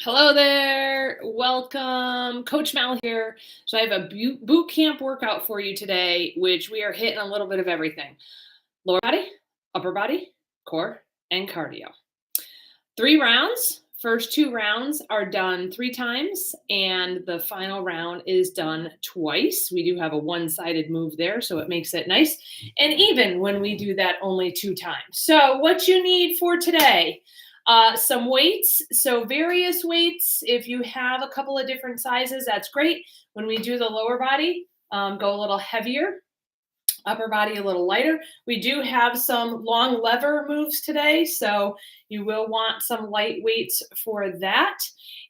Hello there. Welcome. Coach Mal here. So I have a boot camp workout for you today, which we are hitting a little bit of everything. Lower body, upper body, core, and cardio. 3 rounds. First 2 rounds are done 3 times, and the final round is done twice. We do have a one-sided move there, so it makes it nice and even when we do that only 2 times. So what you need for today, some weights, so various weights. If you have a couple of different sizes, that's great. When we do the lower body, go a little heavier, upper body a little lighter. We do have some long lever moves today, so you will want some light weights for that.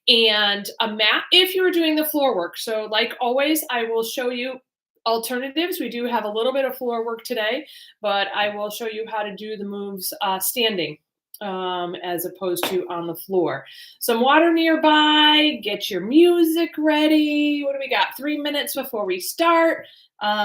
And a mat if you're doing the floor work. So like always, I will show you alternatives. We do have a little bit of floor work today, but I will show you how to do the moves standing as opposed to on the floor. Some water nearby, get your music ready. What do we got? 3 minutes before we start.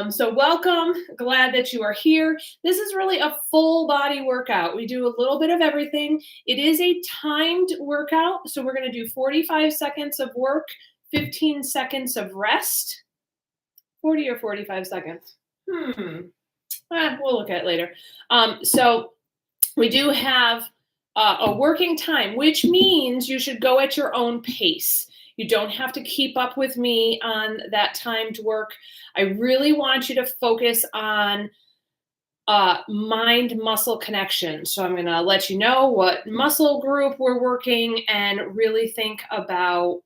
So welcome, glad that you are here. This is really a full body workout. We do a little bit of everything. It is a timed workout. So we're gonna do 45 seconds of work, 15 seconds of rest. 40 or 45 seconds? We'll look at it later. So we do have a working time, which means you should go at your own pace. You don't have to keep up with me on that timed work. I really want you to focus on mind-muscle connection. So I'm going to let you know what muscle group we're working and really think about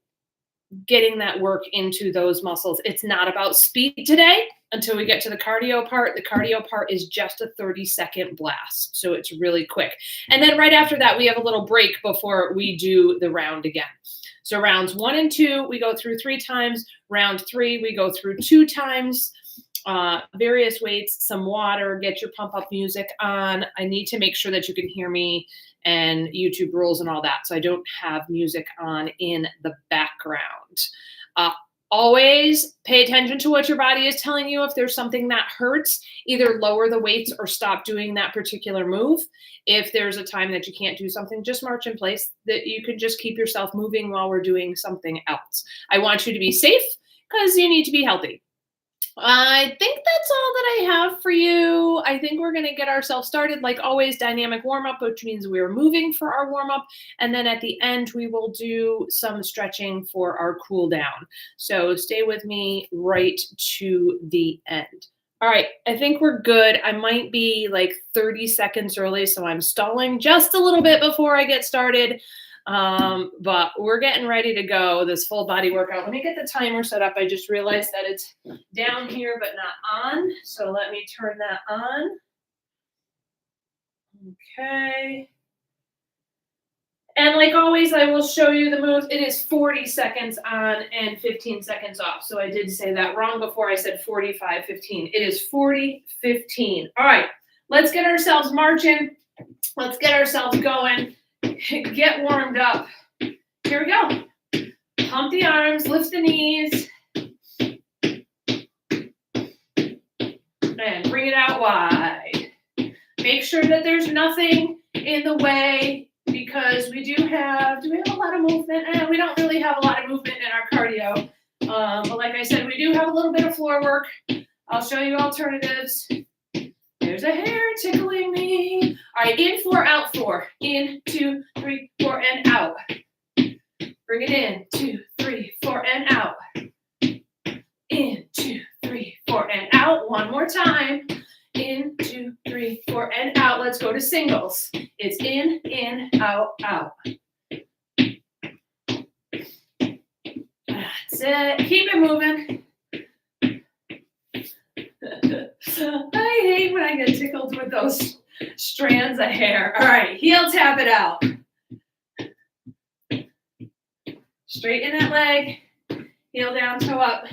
getting that work into those muscles. It's not about speed today until we get to the cardio part. The cardio part is just a 30-second blast. So it's really quick. And then right after that, we have a little break before we do the round again. So rounds 1 and 2, we go through 3 times. Round 3, we go through 2 times. Various weights, some water, get your pump up music on. I need to make sure that you can hear me and YouTube rules and all that. So I don't have music on in the background. Always pay attention to what your body is telling you. If there's something that hurts, either lower the weights or stop doing that particular move. If there's a time that you can't do something, just march in place, that you can just keep yourself moving while we're doing something else. I want you to be safe because you need to be healthy. I think that's all that I have for you. I think we're going to get ourselves started. Like always, dynamic warm-up, which means we're moving for our warm-up. And then at the end, we will do some stretching for our cool down. So stay with me right to the end. All right, I think we're good. I might be like 30 seconds early, so I'm stalling just a little bit before I get started. But we're getting ready to go, this full body workout. Let me get the timer set up. I just realized that it's down here but not on. So let me turn that on. Okay. And like always, I will show you the moves. It is 40 seconds on and 15 seconds off. So I did say that wrong before. I said 45, 15. It is 40, 15. All right, let's get ourselves marching. Let's get ourselves going. Get warmed up. Here we go. Pump the arms, lift the knees. And bring it out wide. Make sure that there's nothing in the way because do we have a lot of movement? We don't really have a lot of movement in our cardio. But like I said, we do have a little bit of floor work. I'll show you alternatives. There's a hair tickling me. All right, in 4, out 4. In, 2, 3, 4, and out. Bring it in, 2, 3, 4, and out. In, 2, 3, 4, and out. One more time. In, 2, 3, 4, and out. Let's go to singles. It's in, out, out. That's it. Keep it moving. I hate when I get tickled with those strands of hair. All right, heel tap it out. Straighten that leg. Heel down, toe up.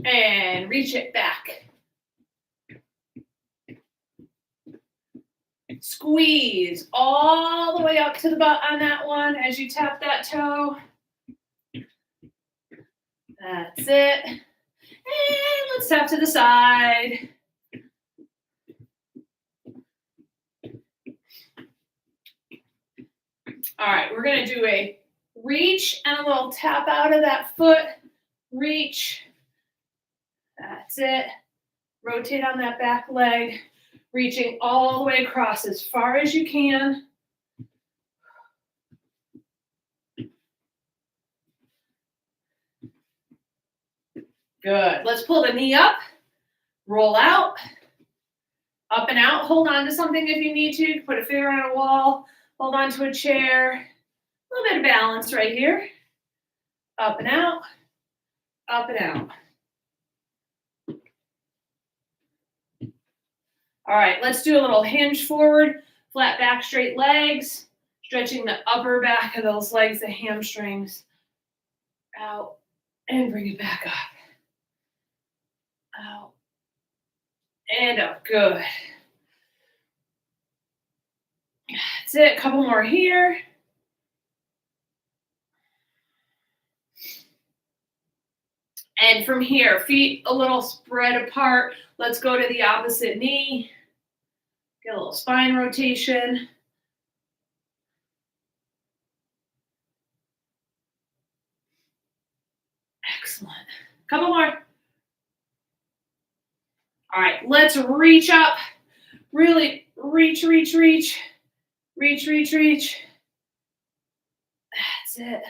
And reach it back. Squeeze all the way up to the butt on that one as you tap that toe. That's it. And let's tap to the side. All right, we're going to do a reach and a little tap out of that foot. Reach. That's it. Rotate on that back leg, reaching all the way across as far as you can. Good. Let's pull the knee up, roll out, up and out. Hold on to something if you need to. Put a finger on a wall, hold on to a chair. A little bit of balance right here. Up and out, up and out. All right, let's do a little hinge forward, flat back, straight legs, stretching the upper back of those legs, the hamstrings, out, and bring it back up. Out, and up, good. That's it, a couple more here. And from here, feet a little spread apart. Let's go to the opposite knee. Get a little spine rotation. Excellent. Couple more. All right, let's reach up. Really reach, reach, reach. Reach, reach, reach. That's it.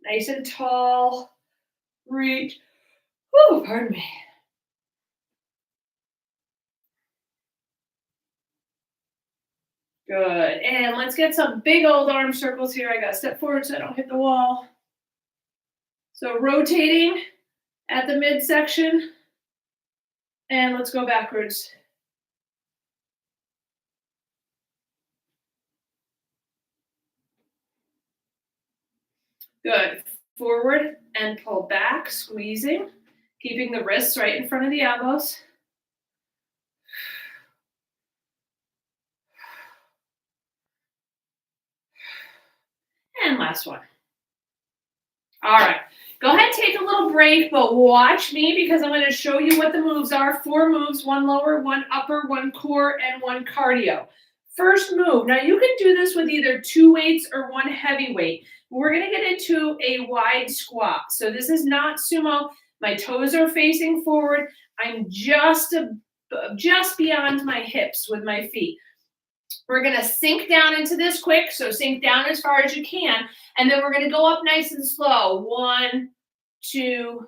Nice and tall. Reach. Whew, pardon me. Good. And let's get some big old arm circles here. I got to step forward so I don't hit the wall. So rotating at the midsection. And let's go backwards. Good. Forward and pull back, squeezing, keeping the wrists right in front of the elbows. And last one. All right. Go ahead and take a little break, but watch me because I'm going to show you what the moves are. 4 moves, 1 lower, 1 upper, 1 core, and 1 cardio. First move. Now, you can do this with either 2 weights or 1 heavy weight. We're going to get into a wide squat. So this is not sumo. My toes are facing forward. I'm just beyond my hips with my feet. We're going to sink down into this quick. So sink down as far as you can. And then we're going to go up nice and slow. 1, 2,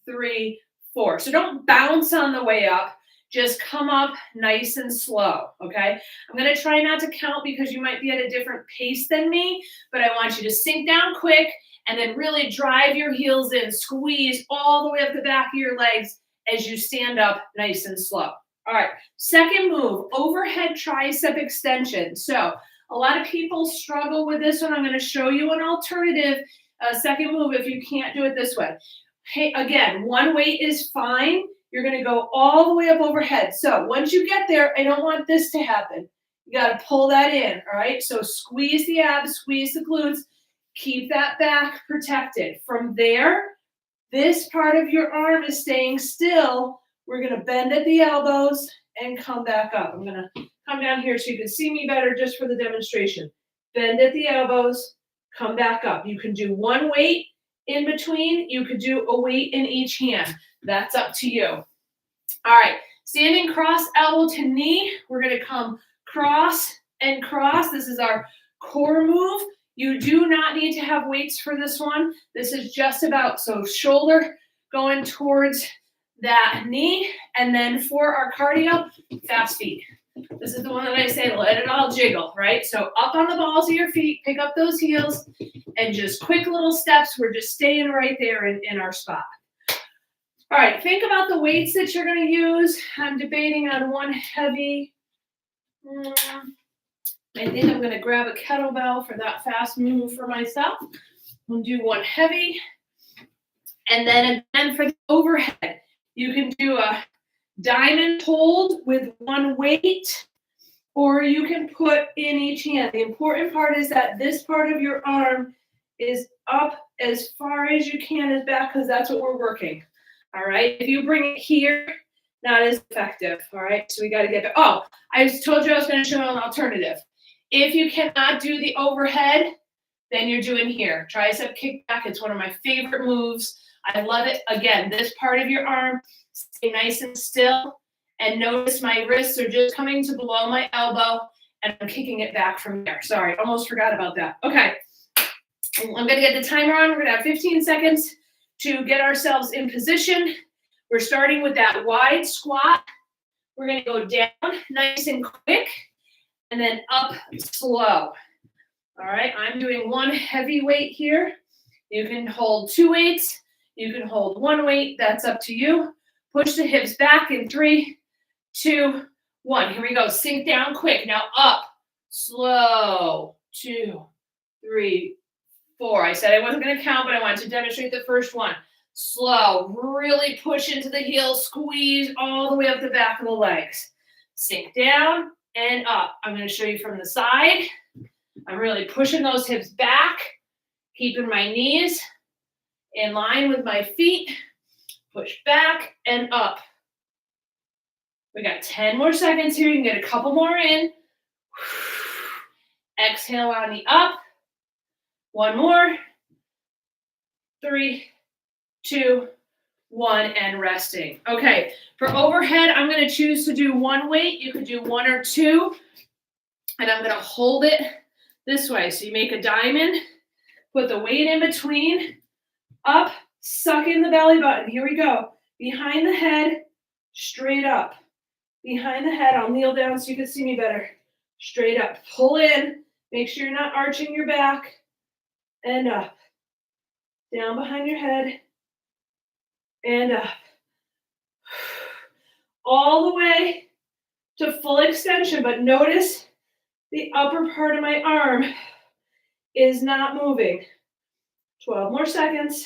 3, 4. So don't bounce on the way up. Just come up nice and slow, okay? I'm going to try not to count because you might be at a different pace than me, but I want you to sink down quick and then really drive your heels in. Squeeze all the way up the back of your legs as you stand up nice and slow. All right, second move, overhead tricep extension. So a lot of people struggle with this one. I'm going to show you an alternative second move if you can't do it this way. Hey, again, 1 weight is fine. You're going to go all the way up overhead. So once you get there, I don't want this to happen. You got to pull that in, all right? So squeeze the abs, squeeze the glutes, keep that back protected. From there, this part of your arm is staying still. We're going to bend at the elbows and come back up. I'm going to come down here so you can see me better just for the demonstration. Bend at the elbows, come back up. You can do 1 weight in between. You could do a weight in each hand. That's up to you. All right, standing cross elbow to knee. We're going to come cross and cross. This is our core move. You do not need to have weights for this one. This is just about, so shoulder going towards that knee, and then for our cardio, fast feet. This is the one that I say, let it all jiggle, right? So up on the balls of your feet, pick up those heels, and just quick little steps. We're just staying right there in our spot. All right, think about the weights that you're going to use. I'm debating on 1 heavy. I think I'm going to grab a kettlebell for that fast move for myself. We'll do 1 heavy. And then again for the overhead, you can do a diamond hold with 1 weight, or you can put in each hand. The important part is that this part of your arm is up as far as you can as back, because that's what we're working. All right. If you bring it here, not as effective. All right. So we got to get back. Oh, I told you I was going to show an alternative. If you cannot do the overhead, then you're doing here. Tricep kickback. It's one of my favorite moves. I love it. Again, this part of your arm, stay nice and still. And notice my wrists are just coming to below my elbow, and I'm kicking it back from there. Sorry, almost forgot about that. Okay, I'm going to get the timer on. We're going to have 15 seconds to get ourselves in position. We're starting with that wide squat. We're going to go down nice and quick, and then up slow. All right, I'm doing one heavy weight here. You can hold 2 weights. You can hold 1 weight. That's up to you. Push the hips back in 3, 2, 1. Here we go. Sink down quick. Now up, slow. 2, 3, 4. I said I wasn't going to count, but I wanted to demonstrate the first one. Slow. Really push into the heels. Squeeze all the way up the back of the legs. Sink down and up. I'm going to show you from the side. I'm really pushing those hips back, keeping my knees in line with my feet. Push back and up. We got 10 more seconds here. You can get a couple more in. Exhale on the up. 1 more. 3, 2, 1, and resting. Okay, for overhead, I'm going to choose to do 1 weight. You could do 1 or 2. And I'm going to hold it this way. So you make a diamond, put the weight in between, up, suck in the belly button. Here we go. Behind the head, straight up. Behind the head, I'll kneel down so you can see me better. Straight up. Pull in. Make sure you're not arching your back. And up. Down behind your head. And up. All the way to full extension. But notice the upper part of my arm is not moving. 12 more seconds.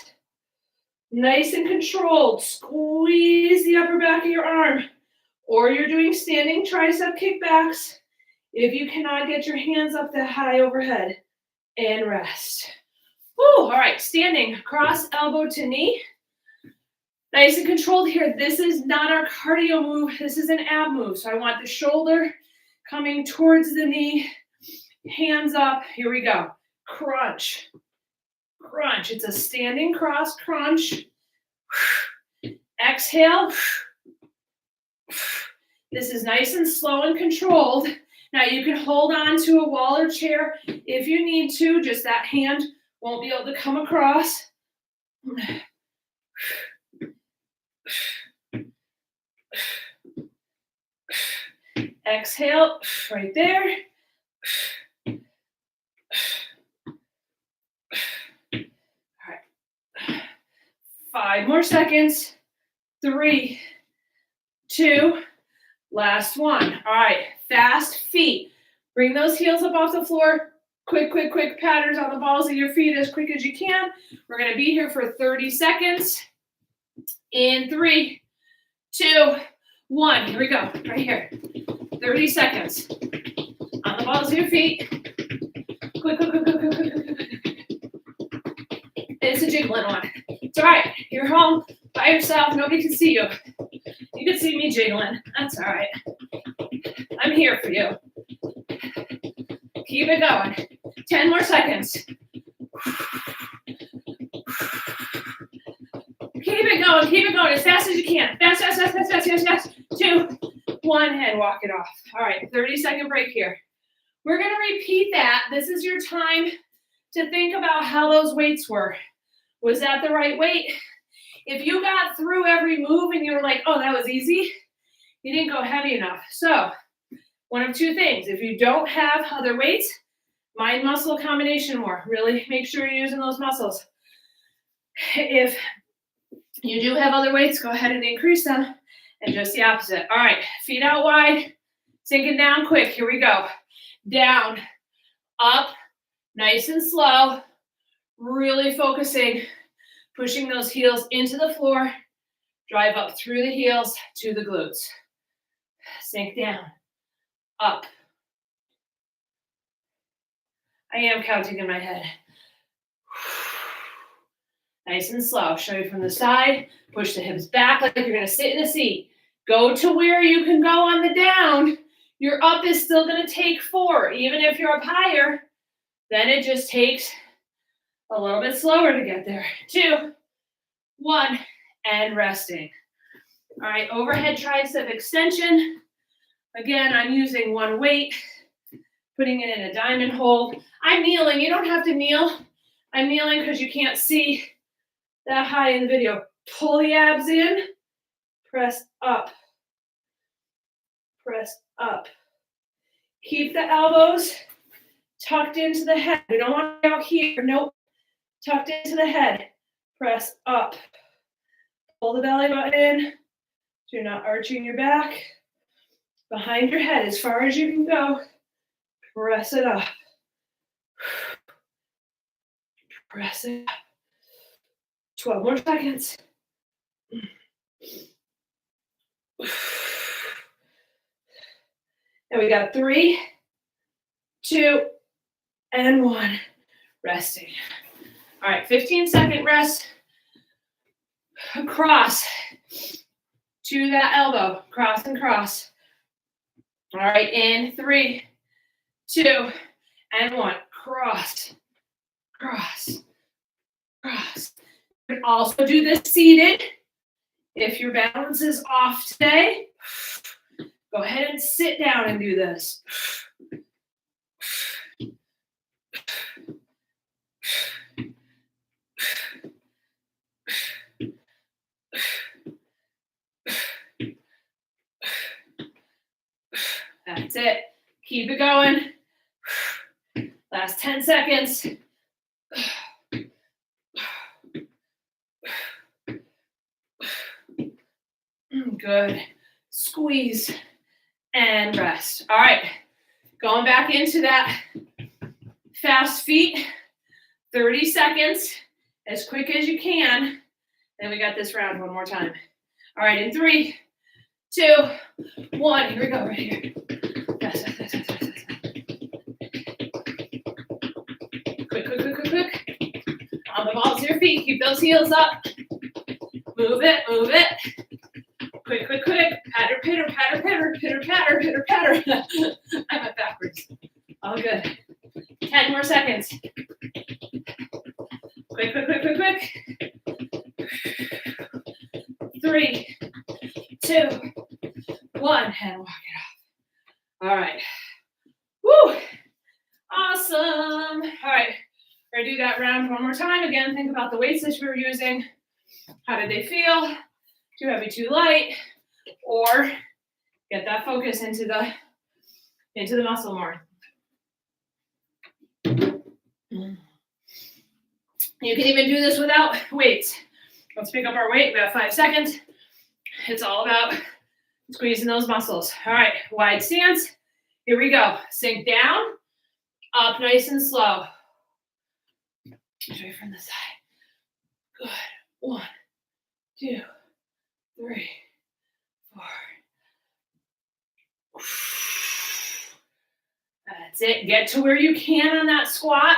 Nice and controlled. Squeeze the upper back of your arm. Or you're doing standing tricep kickbacks if you cannot get your hands up that high overhead. And rest. Woo, all right, standing cross elbow to knee. Nice and controlled here. This is not our cardio move. This is an ab move. So I want the shoulder coming towards the knee. Hands up. Here we go. Crunch. Crunch. It's a standing cross crunch. Exhale. This is nice and slow and controlled. Now you can hold on to a wall or chair if you need to. Just that hand won't be able to come across. Exhale, right there. All right. 5 more seconds. 3, 2, last one. All right, fast feet. Bring those heels up off the floor. Quick, quick, quick patterns on the balls of your feet as quick as you can. We're going to be here for 30 seconds. In 3, 2, 1. Here we go, right here. 30 seconds. On the balls of your feet. Quick, quick, quick, quick, quick, quick, quick, quick. It's a jiggling one. It's all right. You're home by yourself. Nobody can see you. You can see me jiggling. That's all right. I'm here for you. Keep it going. 10 more seconds. Keep it going as fast as you can. Fast, fast, fast, fast, fast, fast, fast. 2, 1, and walk it off. All right, 30-second break here. We're going to repeat that. This is your time to think about how those weights were. Was that the right weight? If you got through every move and you were like, oh, that was easy, you didn't go heavy enough. So one of 2 things. If you don't have other weights, mind muscle combination more. Really make sure you're using those muscles. If you do have other weights, go ahead and increase them. And just the opposite. All right, feet out wide, sinking down quick. Here we go. Down, up, nice and slow. Really focusing, pushing those heels into the floor. Drive up through the heels to the glutes. Sink down, up. I am counting in my head. Nice and slow. Show you from the side. Push the hips back like you're going to sit in a seat. Go to where you can go on the down. Your up is still going to take 4. Even if you're up higher, then it just takes a little bit slower to get there. 2, 1, and resting. All right, overhead tricep extension. Again, I'm using one weight, putting it in a diamond hold. I'm kneeling. You don't have to kneel. I'm kneeling because you can't see that high in the video. Pull the abs in, press up, press up. Keep the elbows tucked into the head. We don't want to go here. Nope. Tucked into the head. Press up. Pull the belly button in so you're not arching your back. Behind your head as far as you can go. Press it up. Press it up. 12 more seconds. And we got 3, 2, and 1. Resting. All right, 15-second rest. Cross to that elbow. Cross and cross. All right, in 3, 2, and 1. Cross, cross, cross. You can also do this seated. If your balance is off today, go ahead and sit down and do this. That's it. Keep it going. Last 10 seconds. Good. Squeeze and rest. All right. Going back into that fast feet. 30 seconds, as quick as you can. Then we got this round one more time. All right, in 3, 2, 1. Here we go, right here. Fast, fast, fast, fast, fast, fast. Quick, quick, quick, quick, quick. On the balls of your feet. Keep those heels up. Move it, move it. Quick, quick, quick. Patter, pitter, patter, pitter, pitter, patter, pitter, patter. I went backwards. All good. 10 more seconds. Quick, quick, quick, quick, quick. 3, 2, 1, and walk it off. All right. Woo! Awesome. All right. We're gonna do that round one more time. Again, think about the weights that we were using. How did they feel? Too heavy, too light? Or get that focus into the muscle more. You can even do this without weights. Let's pick up our weight. We have 5 seconds. It's all about squeezing those muscles. All right, wide stance. Here we go. Sink down, up nice and slow. Straight from the side. Good. 1, 2, 3, 4. That's it. Get to where you can on that squat.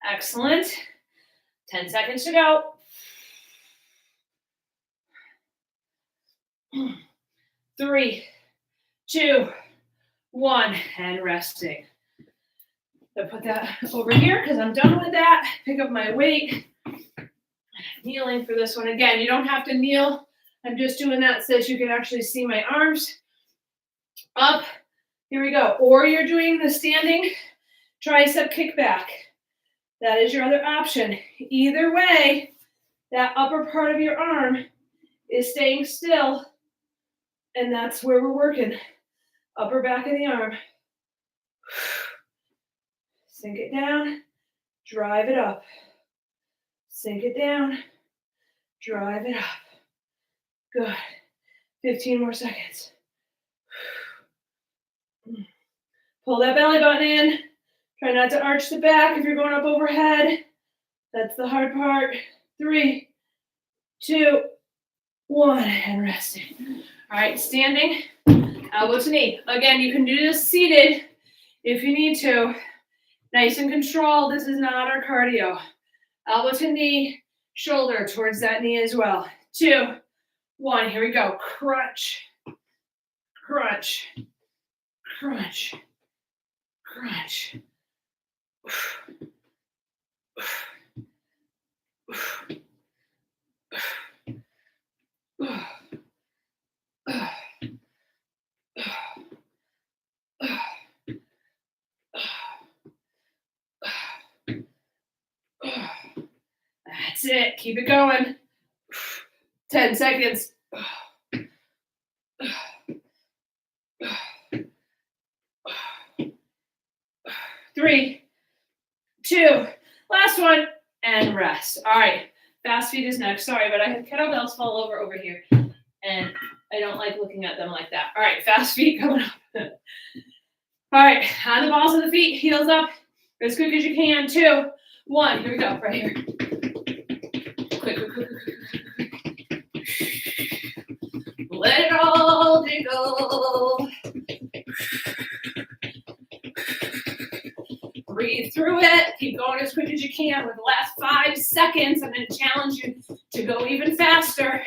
Excellent. 10 seconds to go. 3, 2, 1, and resting. So put that over here because I'm done with that. Pick up my weight. Kneeling for this one. Again, you don't have to kneel. I'm just doing that so that you can actually see my arms. Up. Here we go. Or you're doing the standing tricep kickback. That is your other option. Either way, that upper part of your arm is staying still, and that's where we're working. Upper back of the arm. Sink it down, drive it up. Sink it down, drive it up. Good. 15 more seconds. Pull that belly button in. Try not to arch the back if you're going up overhead. That's the hard part. 3, 2, 1, and resting. All right, standing, elbow to knee. Again, you can do this seated if you need to. Nice and controlled. This is not our cardio. Elbow to knee, shoulder towards that knee as well. 2, 1, here we go. Crunch, crunch, crunch, crunch. That's it. Keep it going. 10 seconds. 3, 2, last one, and rest. All right, fast feet is next. Sorry, but I have kettlebells fall over here, and I don't like looking at them like that. All right, fast feet coming up. All right, on the balls of the feet, heels up, as quick as you can. 2, 1, here we go, right here. Quick, quick, quick, quick, quick. Let it all jiggle. Breathe through it. Keep going as quick as you can. With the last 5 seconds, I'm going to challenge you to go even faster.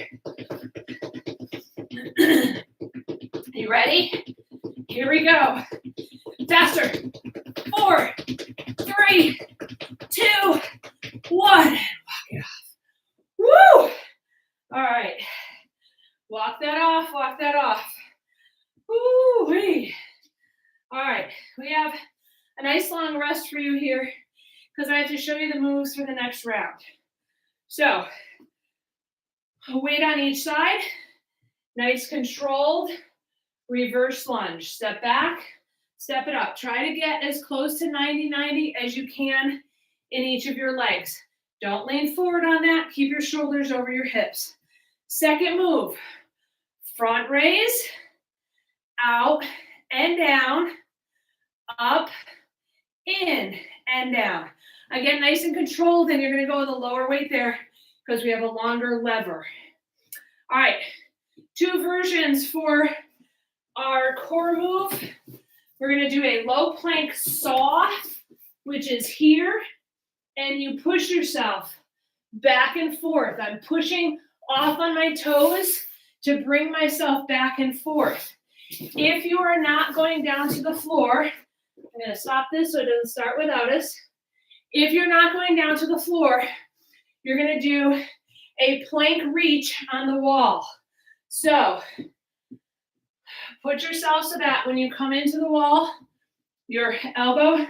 You ready? Here we go. Faster. 4, 3, 2, 1. Walk it off. Woo! All right. Walk that off. Walk that off. Woo-wee. All right. We have a nice long rest for you here because I have to show you the moves for the next round. So, a weight on each side, nice controlled reverse lunge. Step back, step it up. Try to get as close to 90-90 as you can in each of your legs. Don't lean forward on that. Keep your shoulders over your hips. Second move, front raise, out and down, up, in and down. Again, nice and controlled, and you're going to go with a lower weight there because we have a longer lever. All right, 2 versions for our core move. We're going to do a low plank saw, which is here, and you push yourself back and forth. I'm pushing off on my toes to bring myself back and forth. If you are not going down to the floor, I'm going to stop this so it doesn't start without us. If you're not going down to the floor, you're going to do a plank reach on the wall. So put yourself so that when you come into the wall, your elbow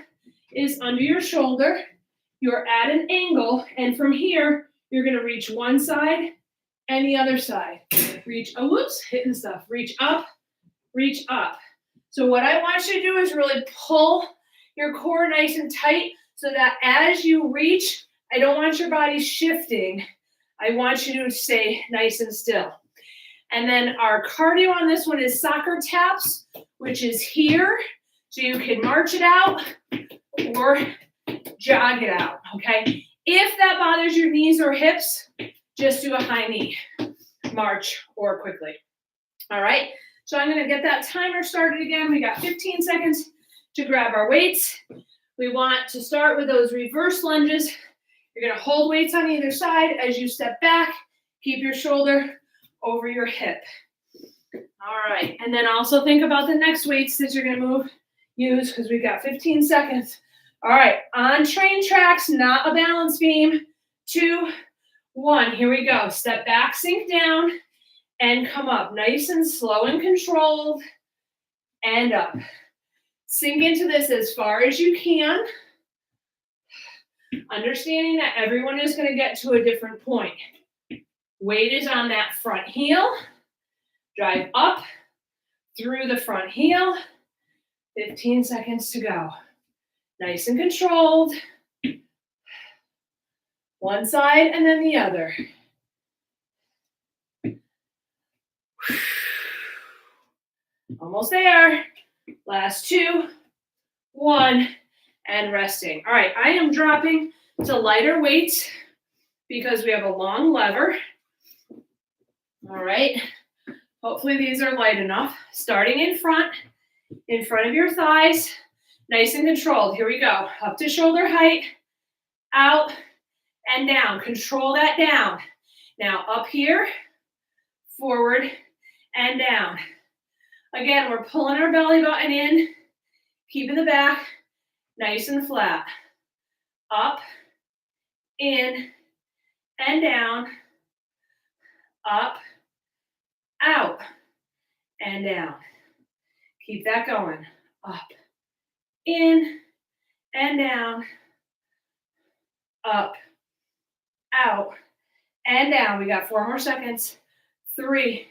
is under your shoulder. You're at an angle, and from here, you're going to reach one side and the other side. Reach, oh, whoops, hitting stuff. Reach up, reach up. So what I want you to do is really pull your core nice and tight so that as you reach, I don't want your body shifting. I want you to stay nice and still. And then our cardio on this one is soccer taps, which is here. So you can march it out or jog it out, okay? If that bothers your knees or hips, just do a high knee, march or quickly. All right, so I'm going to get that timer started again. We got 15 seconds to grab our weights. We want to start with those reverse lunges. You're going to hold weights on either side as you step back. Keep your shoulder over your hip. All right, and then also think about the next weights that you're going to use because we've got 15 seconds. All right, on train tracks, not a balance beam. 2, 1, here we go. Step back, sink down, and come up. Nice and slow and controlled, and up. Sink into this as far as you can. Understanding that everyone is going to get to a different point. Weight is on that front heel. Drive up through the front heel. 15 seconds to go. Nice and controlled. One side and then the other. Almost there. Last 2, 1, and resting. All right, I am dropping to lighter weights because we have a long lever. All right, hopefully these are light enough. Starting in front of your thighs, nice and controlled. Here we go. Up to shoulder height, out and down. Control that down. Now up here, forward and down. Again, we're pulling our belly button in, keeping the back nice and flat. Up, in, and down. Up, out, and down. Keep that going. Up, in, and down. Up, out, and down. We got 4 more seconds. 3,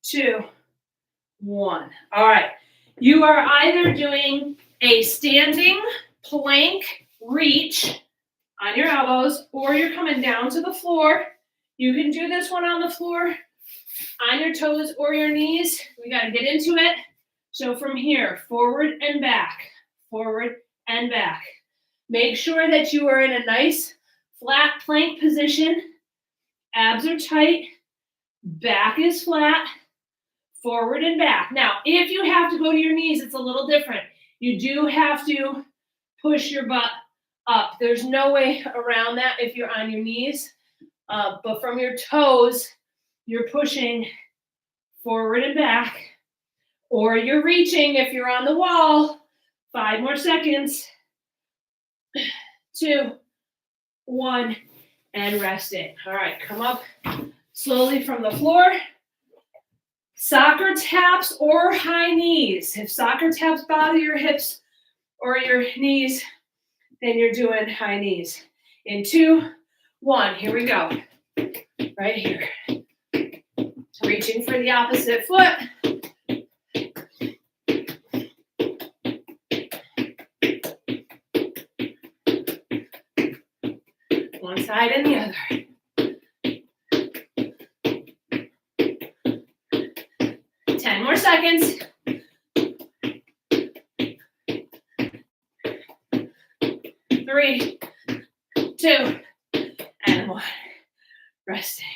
2, 1. All right. You are either doing a standing plank reach on your elbows, or you're coming down to the floor. You can do this one on the floor, on your toes or your knees. We got to get into it. So from here, forward and back, forward and back. Make sure that you are in a nice flat plank position. Abs are tight, back is flat, forward and back. Now, if you have to go to your knees, it's a little different. You do have to push your butt up. There's no way around that if you're on your knees. But from your toes, you're pushing forward and back, or you're reaching if you're on the wall. 5 more seconds. 2, 1, and rest it. All right, come up slowly from the floor. Soccer taps or high knees. If soccer taps bother your hips or your knees, then you're doing high knees. In 2, 1, here we go. Right here. Reaching for the opposite foot. One side and the other. 10 more seconds. 3, 2, and 1. Resting.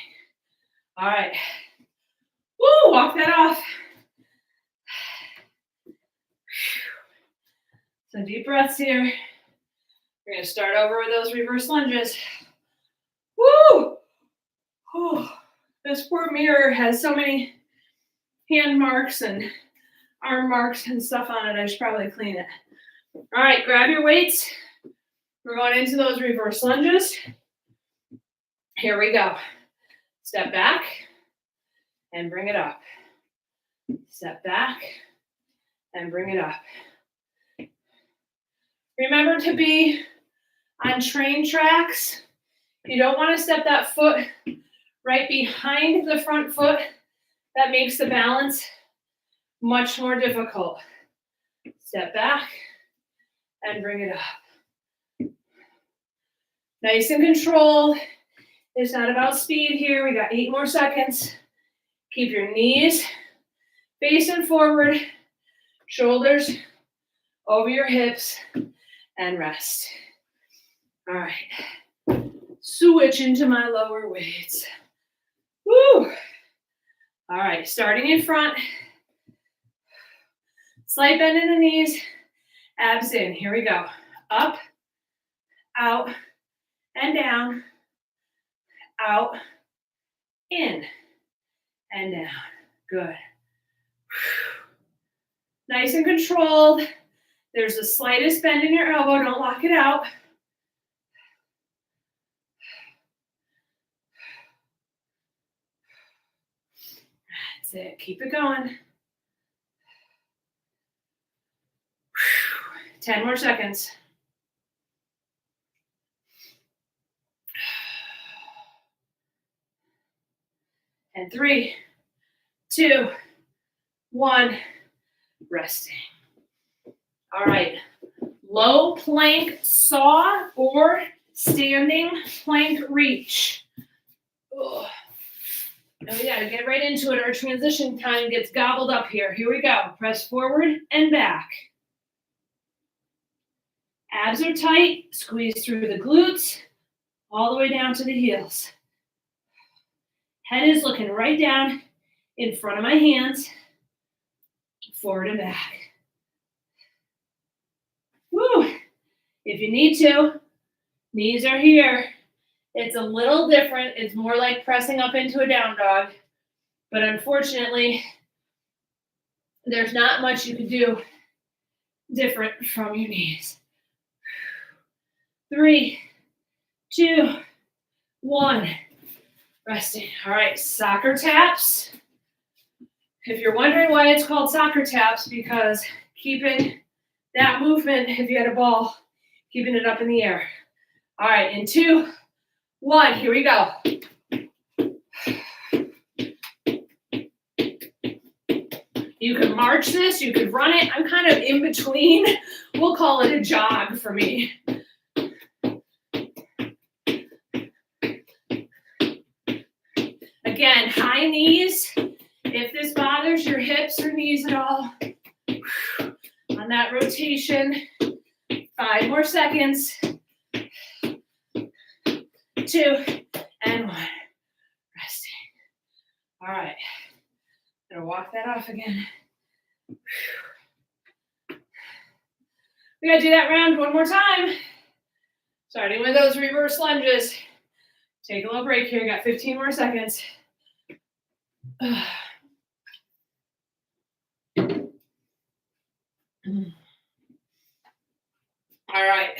All right. Woo, walk that off. Some deep breaths here. We're going to start over with those reverse lunges. Woo! Oh, this poor mirror has so many hand marks and arm marks and stuff on it. I should probably clean it. All right, grab your weights. We're going into those reverse lunges. Here we go. Step back and bring it up. Step back and bring it up. Remember to be on train tracks. You don't want to step that foot right behind the front foot. That makes the balance much more difficult. Step back and bring it up. Nice and controlled. It's not about speed here. We got 8 more seconds. Keep your knees facing forward, shoulders over your hips, and rest. All right. Switch into my lower weights. Woo! All right, starting in front. Slight bend in the knees, abs in. Here we go. Up, out, and down. Out, in, and down. Good. Nice and controlled. There's the slightest bend in your elbow. Don't lock it out. That's it. Keep it going. 10 more seconds. And 3, 2, 1, resting. All right, low plank saw or standing plank reach. Ugh. Oh yeah, get right into it. Our transition time gets gobbled up here. Here we go. Press forward and back. Abs are tight. Squeeze through the glutes all the way down to the heels. Head is looking right down in front of my hands. Forward and back. Woo! If you need to, knees are here. It's a little different. It's more like pressing up into a down dog. But unfortunately, there's not much you can do different from your knees. 3, 2, 1. Resting. All right, soccer taps. If you're wondering why it's called soccer taps, because keeping that movement, if you had a ball, keeping it up in the air. All right, in 2, 1, here we go. You can march this, you could run it. I'm kind of in between. We'll call it a jog for me. Again, high knees. If this bothers your hips or knees at all, on that rotation, 5 more seconds. 2 and 1. Resting. All right. I'm gonna walk that off again. We gotta do that round one more time. Starting with those reverse lunges. Take a little break here. Got 15 more seconds. All right.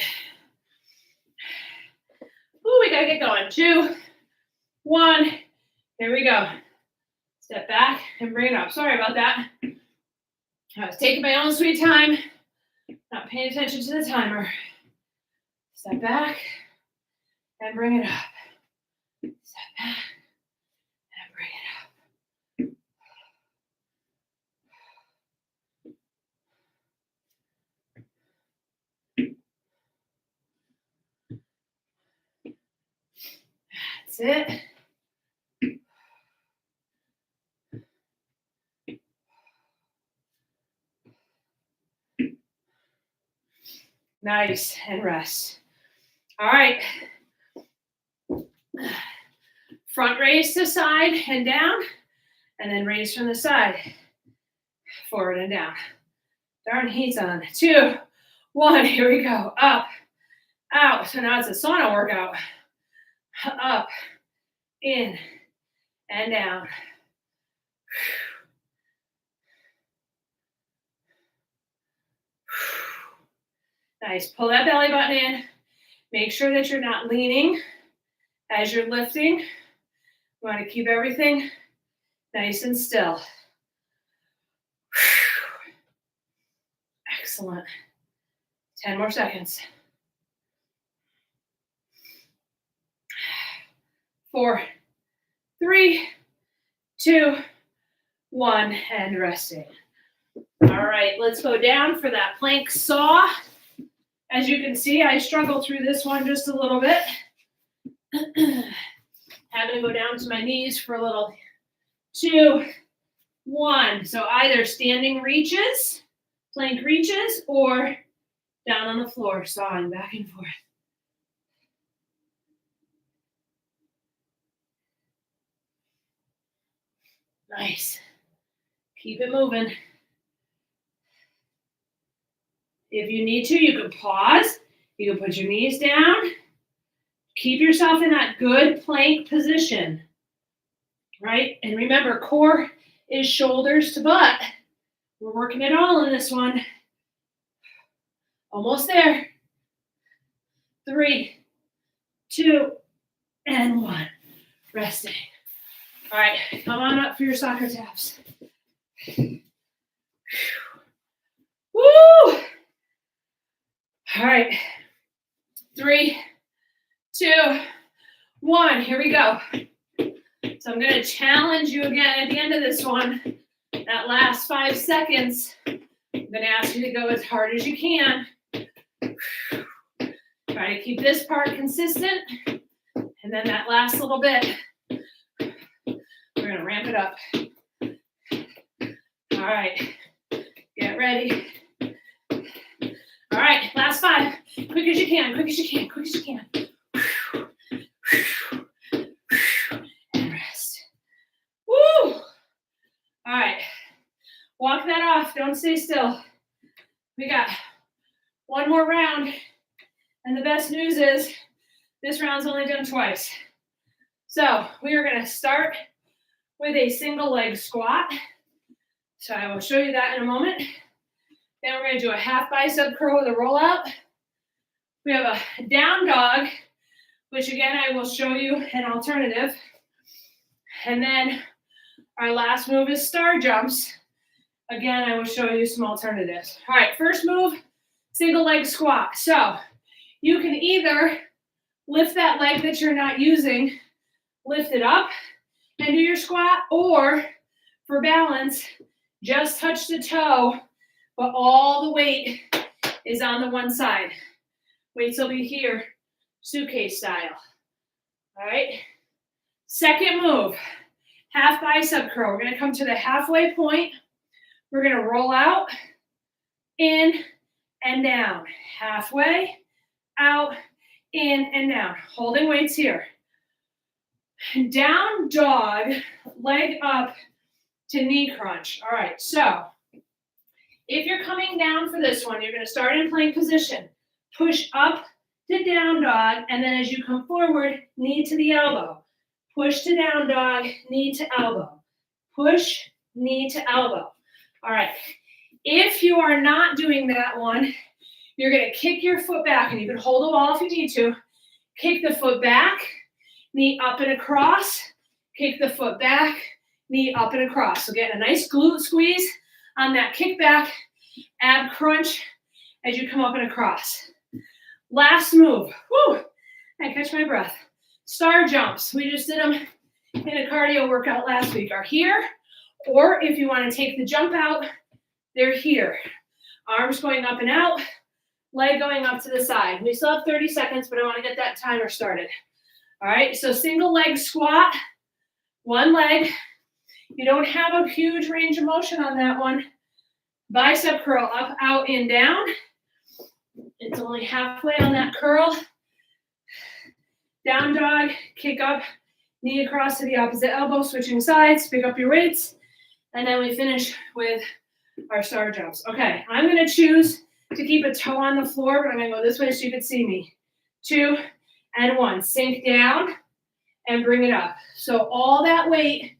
Ooh, we gotta get going. 2, 1. Here we go. Step back and bring it up. Sorry about that. I was taking my own sweet time, not paying attention to the timer. Step back and bring it up. Step back and bring it up. That's it. Nice, and rest. All right. Front raise to side and down, and then raise from the side, forward and down. Darn heat's on. 2, 1, here we go. Up, out. So now it's a sauna workout. Up, in, and down. Nice. Pull that belly button in. Make sure that you're not leaning as you're lifting. You want to keep everything nice and still. Excellent. 10 more seconds. 4, 3, 2, 1, and resting. All right, let's go down for that plank saw. As you can see, I struggle through this one just a little bit. Having to go down to my knees for a little. 2, 1. So either standing reaches, plank reaches, or down on the floor, sawing back and forth. Nice. Keep it moving. If you need to, you can pause. You can put your knees down. Keep yourself in that good plank position, right? And remember, core is shoulders to butt. We're working it all in this one. Almost there. 3, 2, and 1. Resting. All right, come on up for your soccer taps. Woo! All right, 3, 2, 1, here we go. So I'm gonna challenge you again at the end of this one. That last 5 seconds, I'm gonna ask you to go as hard as you can. Try to keep this part consistent. And then that last little bit, we're gonna ramp it up. All right, get ready. All right, last 5. Quick as you can, quick as you can, quick as you can. And rest. Woo! All right, walk that off, don't stay still. We got one more round. And the best news is This round's only done twice. So we are going to start with a single leg squat. So I will show you that in a moment. Then we're going to do a half bicep curl with a rollout. We have a down dog, which again, I will show you an alternative. And then our last move is star jumps. Again, I will show you some alternatives. All right, first move, single leg squat. So you can either lift that leg that you're not using, lift it up and do your squat, or for balance, just touch the toe, but all the weight is on the one side. Weights will be here, suitcase style. All right. Second move, half bicep curl. We're going to come to the halfway point. We're going to roll out, in and down. Halfway, out, in and down. Holding weights here. Down dog, leg up to knee crunch. All right, so if you're coming down for this one, you're going to start in plank position. Push up to down dog, and then as you come forward, knee to the elbow. Push to down dog, knee to elbow. Push, knee to elbow. All right. If you are not doing that one, you're going to kick your foot back, and you can hold the wall if you need to. Kick the foot back, knee up and across. Kick the foot back, knee up and across. So get a nice glute squeeze on that kick back, ab crunch as you come up and across. Last move. Woo! I catch my breath. Star jumps. We just did them in a cardio workout last week. Are here, or if you want to take the jump out, they're here. Arms going up and out, leg going up to the side. We still have 30 seconds, but I want to get that timer started. All right, so single leg squat, one leg. You don't have a huge range of motion on that one. Bicep curl, up, out, in, down. It's only halfway on that curl. Down dog, kick up, knee across to the opposite elbow, switching sides, pick up your weights, and then we finish with our star jumps. Okay, I'm going to choose to keep a toe on the floor, but I'm going to go this way so you can see me. 2 and 1. Sink down and bring it up. So all that weight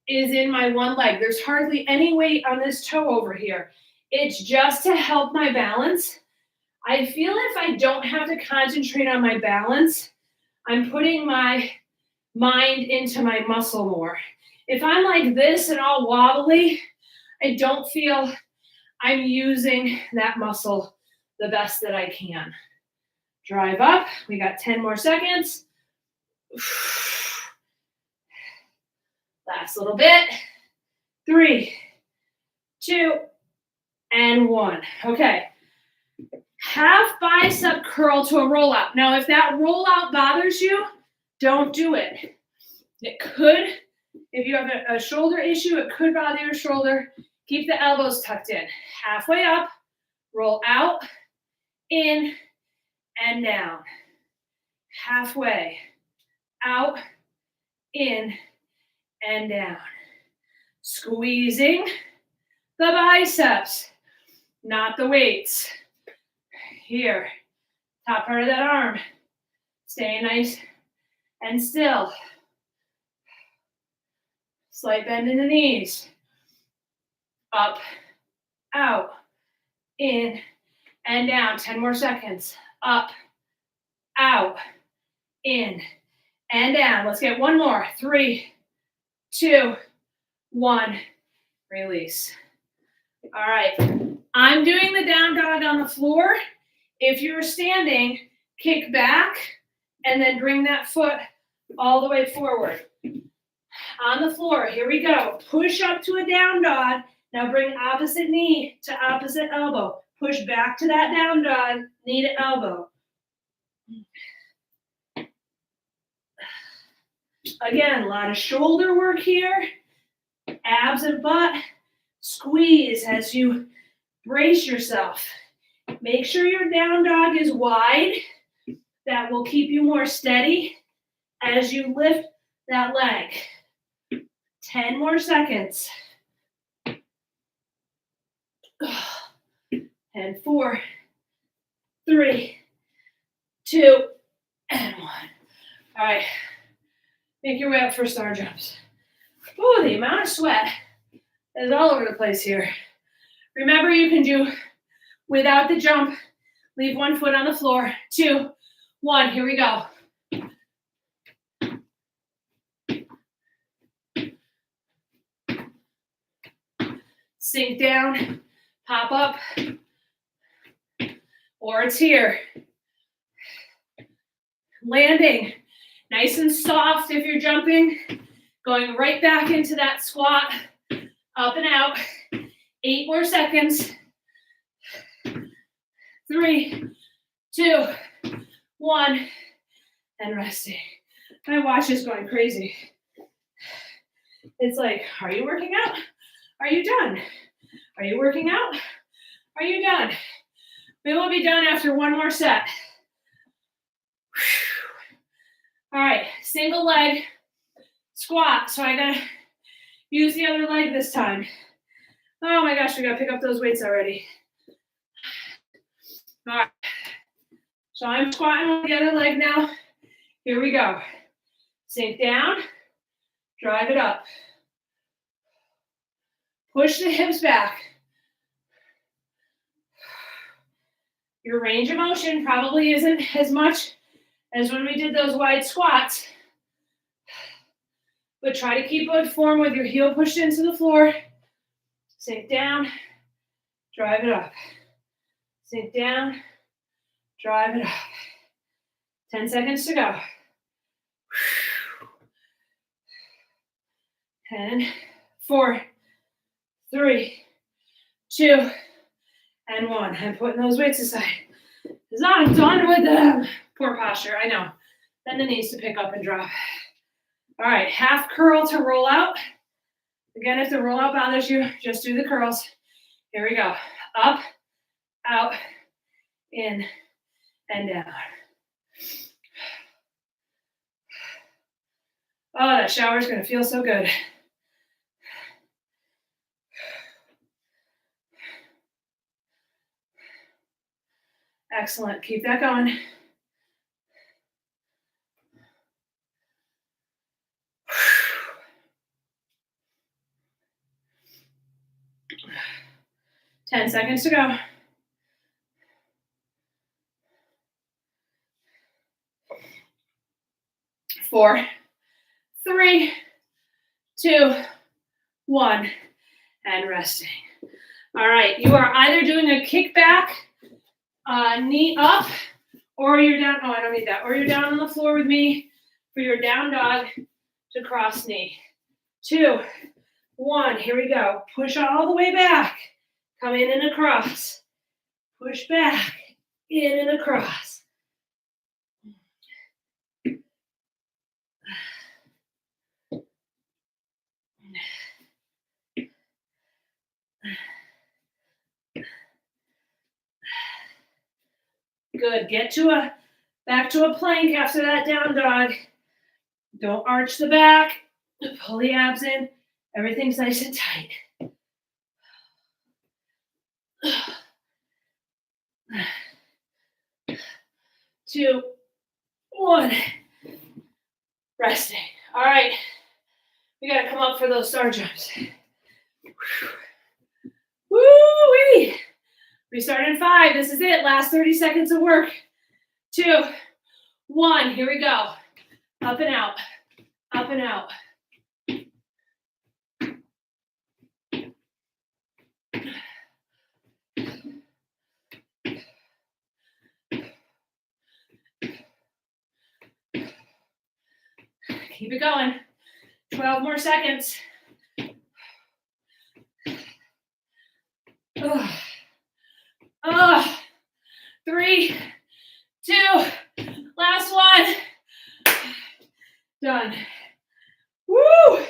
is in my one leg. There's hardly any weight on this toe over here. It's just to help my balance. I feel if I don't have to concentrate on my balance, I'm putting my mind into my muscle more. If I'm like this and all wobbly, I don't feel I'm using that muscle the best that I can. Drive up. We got 10 more seconds. Last little bit. 3, 2, and 1. Okay. Half bicep curl to a rollout. Now, if that rollout bothers you, don't do it. It could, if you have a shoulder issue, it could bother your shoulder. Keep the elbows tucked in. Halfway up, roll out, in, and down. Halfway, out, in, and down. Squeezing the biceps, not the weights. Here, top part of that arm. Stay nice and still. Slight bend in the knees. Up, out, in, and down. 10 more seconds. Up, out, in, and down. Let's get one more. 3, 2, 1. Release. All right. I'm doing the down dog on the floor. If you're standing, kick back and then bring that foot all the way forward. On the floor, here we go. Push up to a down dog. Now bring opposite knee to opposite elbow. Push back to that down dog, knee to elbow. Again, a lot of shoulder work here. Abs and butt. Squeeze as you brace yourself. Make sure your down dog is wide. That will keep you more steady as you lift that leg. 10 more seconds. And 4, 3, 2, and All right. Make your way up for star jumps. Ooh, the amount of sweat is all over the place here. Remember, you can do without the jump. Leave one foot on the floor. 2, 1. Here we go. Sink down, pop up, or it's here. Landing, nice and soft if you're jumping. Going right back into that squat, up and out. 8 more seconds. 3, 2, 1, and resting. My watch is going crazy. It's like, are you working out? Are you done? Are you working out? Are you done? We will be done after one more set. All right, single leg squat. So I gotta use the other leg this time. Oh my gosh, we gotta pick up those weights already. All right, so I'm squatting on the other leg now. Here we go. Sink down, drive it up. Push the hips back. Your range of motion probably isn't as much as when we did those wide squats, but try to keep good form with your heel pushed into the floor. Sink down, drive it up. Sink down, drive it up. 10 seconds to go. 10, 4, 3, 2, and 1. I'm putting those weights aside. Because I'm done with them. Poor posture, I know. Then the knees to pick up and drop. All right, half curl to roll out. Again, if the roll out bothers you, just do the curls. Here we go. Up, out, in, and down. Oh, that shower is going to feel so good. Excellent. Keep that going. Ten seconds to go. 4, 3, 2, 1, and resting. All right, you are either doing a kickback, knee up, or you're down. Oh, I don't need that. Or you're down on the floor with me for your down dog to cross knee. 2, 1. Here we go. Push all the way back. Come in and across. Push back, in and across. Good. Get to back to a plank after that down dog. Don't arch the back. Pull the abs in. Everything's nice and tight. 2, 1. Resting. All right. We got to come up for those star jumps. Woo-wee. We start in 5. This is it. Last 30 seconds of work. 2, 1. Here we go. Up and out. Up and out. Keep it going. 12 more seconds. Oh, 3, 2, last one. Done. Woo! All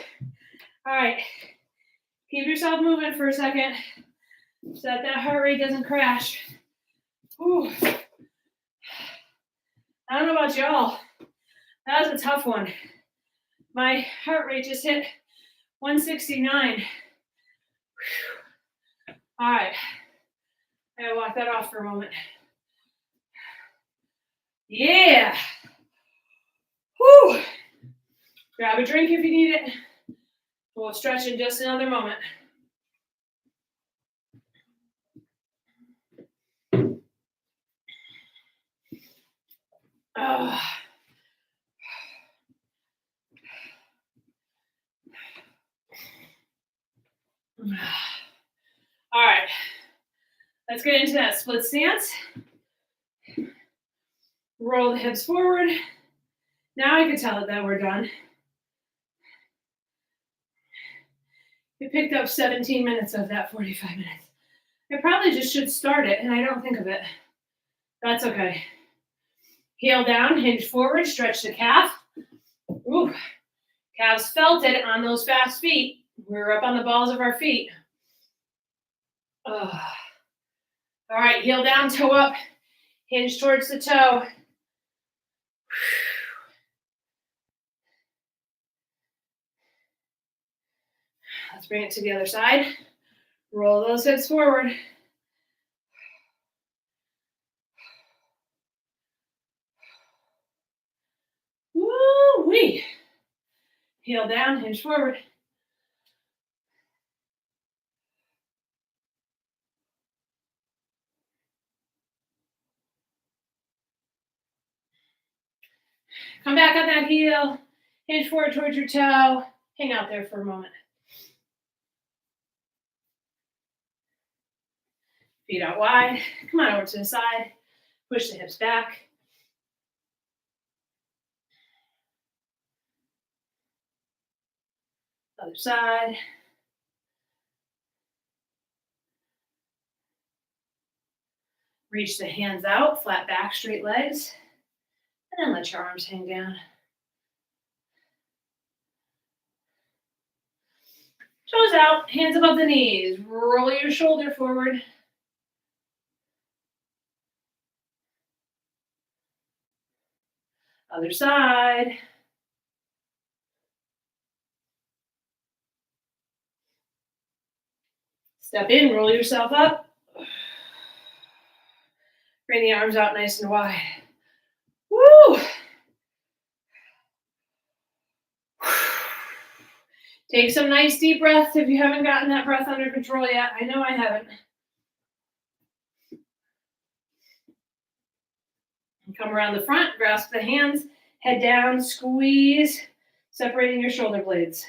right. Keep yourself moving for a second so that heart rate doesn't crash. Woo. I don't know about y'all. That was a tough one. My heart rate just hit 169. All right. I gotta walk that off for a moment. Yeah. Whew. Grab a drink if you need it. We'll stretch in just another moment. Oh. All right, let's get into that split stance. Roll the hips forward. Now I can tell that we're done. You picked up 17 minutes of that 45 minutes. I probably just should start it, and I don't think of it. That's okay. Heel down, hinge forward, stretch the calf. Ooh, calves felt it on those fast feet. We were up on the balls of our feet. All right, heel down, toe up, hinge towards the toe. Let's bring it to the other side. Roll those hips forward. Woo-wee. Heel down, hinge forward. Come back on that heel. Hinge forward towards your toe. Hang out there for a moment. Feet out wide. Come on over to the side. Push the hips back. Other side. Reach the hands out, flat back, straight legs. And then let your arms hang down. Toes out, hands above the knees. Roll your shoulder forward. Other side. Step in, roll yourself up. Bring the arms out nice and wide. Woo! Take some nice deep breaths if you haven't gotten that breath under control yet. I know I haven't. Come around the front, grasp the hands, head down, squeeze, separating your shoulder blades.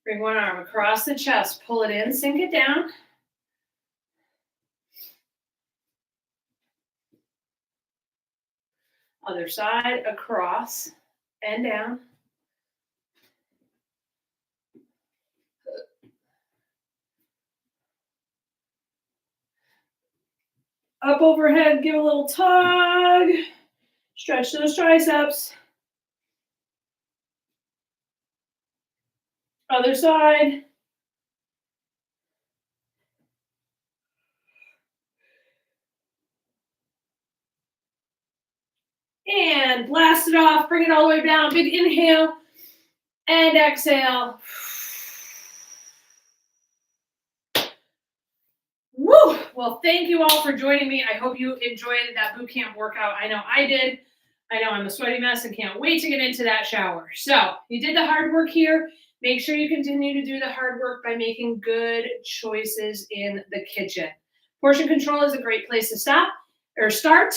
Bring one arm across the chest, pull it in, sink it down. Other side, across and down. Up overhead, give a little tug. Stretch those triceps. Other side. And blast it off. Bring it all the way down. Big inhale and exhale. Woo! Well, thank you all for joining me. I hope you enjoyed that boot camp workout. I know I did. I know I'm a sweaty mess and can't wait to get into that shower. So you did the hard work here. Make sure you continue to do the hard work by making good choices in the kitchen. Portion control is a great place to stop or start.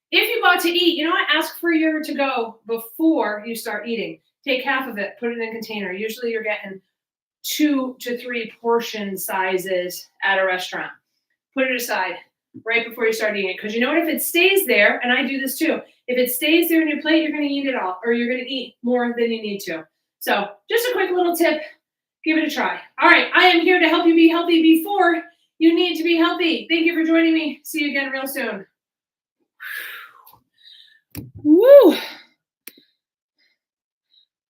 If you go out to eat, ask for your to-go before you start eating. Take half of it, put it in a container. Usually you're getting 2 to 3 portion sizes at a restaurant. Put it aside right before you start eating it. Because you know what? If it stays there, and I do this too, if it stays there in your plate, you're going to eat it all, or you're going to eat more than you need to. So just a quick little tip. Give it a try. All right. I am here to help you be healthy before you need to be healthy. Thank you for joining me. See you again real soon. Woo!